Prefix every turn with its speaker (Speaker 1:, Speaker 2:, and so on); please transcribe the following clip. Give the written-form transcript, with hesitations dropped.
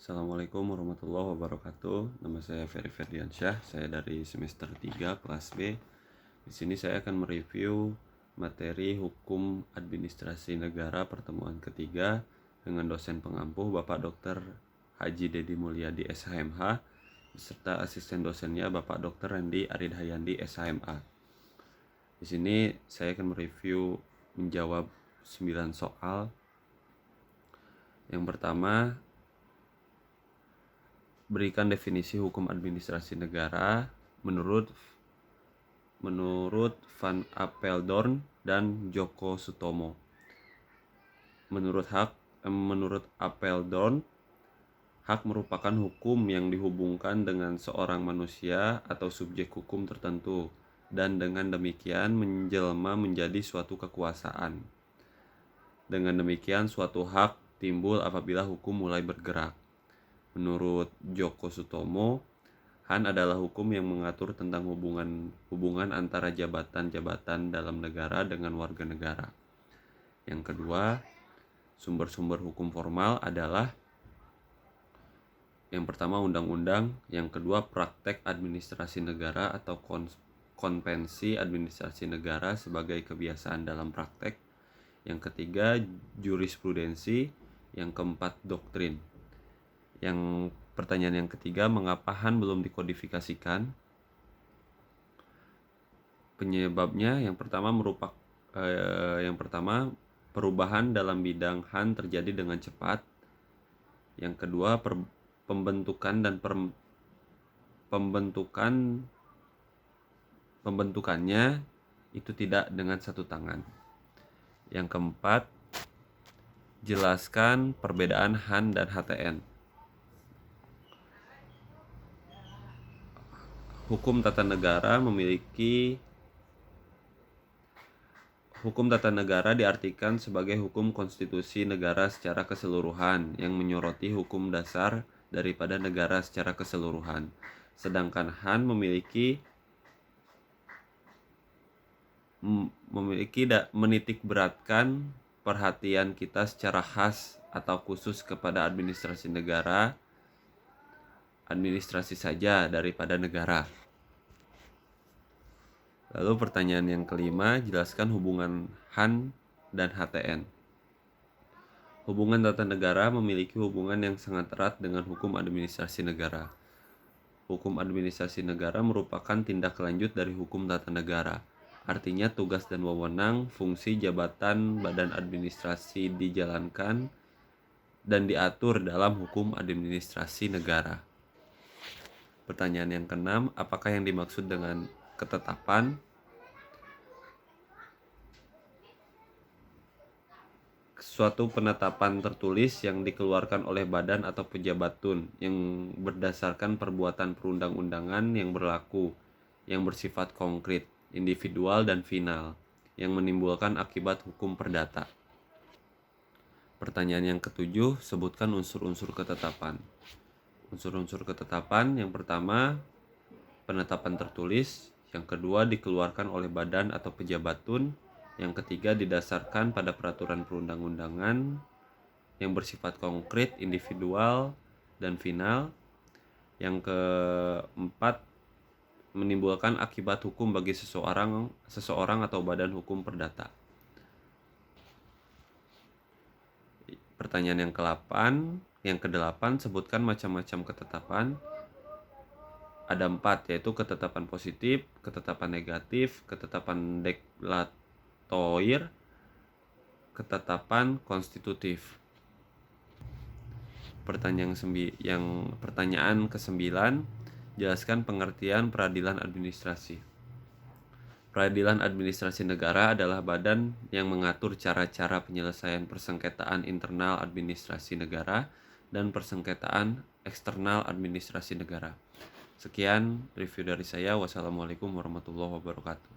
Speaker 1: Assalamualaikum warahmatullahi wabarakatuh. Nama saya Ferry Ferdiansyah. Saya dari semester 3 kelas B. Di sini saya akan mereview materi Hukum Administrasi Negara pertemuan ketiga dengan dosen pengampuh Bapak Dr. Haji Dedi Mulyadi SHMH beserta asisten dosennya Bapak Dr. Randy Aridhayandi SHMA. Di sini saya akan mereview menjawab 9 soal. Yang pertama, berikan definisi hukum administrasi negara menurut Van Apeldoorn dan Djoko Sutomo. Menurut Apeldoorn, hak merupakan hukum yang dihubungkan dengan seorang manusia atau subjek hukum tertentu dan dengan demikian menjelma menjadi suatu kekuasaan. Dengan demikian suatu hak timbul apabila hukum mulai bergerak. Menurut Djoko Sutomo, HAN adalah hukum yang mengatur tentang hubungan antara jabatan-jabatan dalam negara dengan warga negara. Yang kedua, sumber-sumber hukum formal adalah yang pertama undang-undang, yang kedua praktek administrasi negara atau konvensi administrasi negara sebagai kebiasaan dalam praktek, yang ketiga jurisprudensi, yang keempat doktrin. Yang pertanyaan yang ketiga, mengapa HAN belum dikodifikasikan? Penyebabnya yang pertama perubahan dalam bidang HAN terjadi dengan cepat. Yang kedua, pembentukannya itu tidak dengan satu tangan. Yang keempat, jelaskan perbedaan HAN dan HTN. Hukum tata negara diartikan sebagai hukum konstitusi negara secara keseluruhan yang menyoroti hukum dasar daripada negara secara keseluruhan. Sedangkan HAN menitikberatkan perhatian kita secara khas atau khusus kepada administrasi saja daripada negara. Lalu pertanyaan yang kelima, jelaskan hubungan HAN dan HTN. Hubungan tata negara memiliki hubungan yang sangat erat dengan hukum administrasi negara. Hukum administrasi negara merupakan tindak lanjut dari hukum tata negara. Artinya tugas dan wewenang, fungsi jabatan badan administrasi dijalankan dan diatur dalam hukum administrasi negara. Pertanyaan yang keenam, apakah yang dimaksud dengan ketetapan? Suatu penetapan tertulis yang dikeluarkan oleh badan atau pejabat tun yang berdasarkan perbuatan perundang-undangan yang berlaku, yang bersifat konkret, individual dan final, yang menimbulkan akibat hukum perdata. Pertanyaan yang ketujuh, sebutkan unsur-unsur ketetapan. Unsur-unsur ketetapan, yang pertama penetapan tertulis, yang kedua dikeluarkan oleh badan atau pejabat tun, yang ketiga didasarkan pada peraturan perundang-undangan yang bersifat konkret, individual dan final, yang keempat menimbulkan akibat hukum bagi seseorang atau badan hukum perdata. Pertanyaan yang ke-8, sebutkan macam-macam ketetapan. Ada 4, yaitu ketetapan positif, ketetapan negatif, ketetapan deklarator, ketetapan konstitutif. Pertanyaan ke-9, jelaskan pengertian peradilan administrasi. Peradilan administrasi negara adalah badan yang mengatur cara-cara penyelesaian persengketaan internal administrasi negara dan persengketaan eksternal administrasi negara. Sekian review dari saya. Wassalamualaikum warahmatullahi wabarakatuh.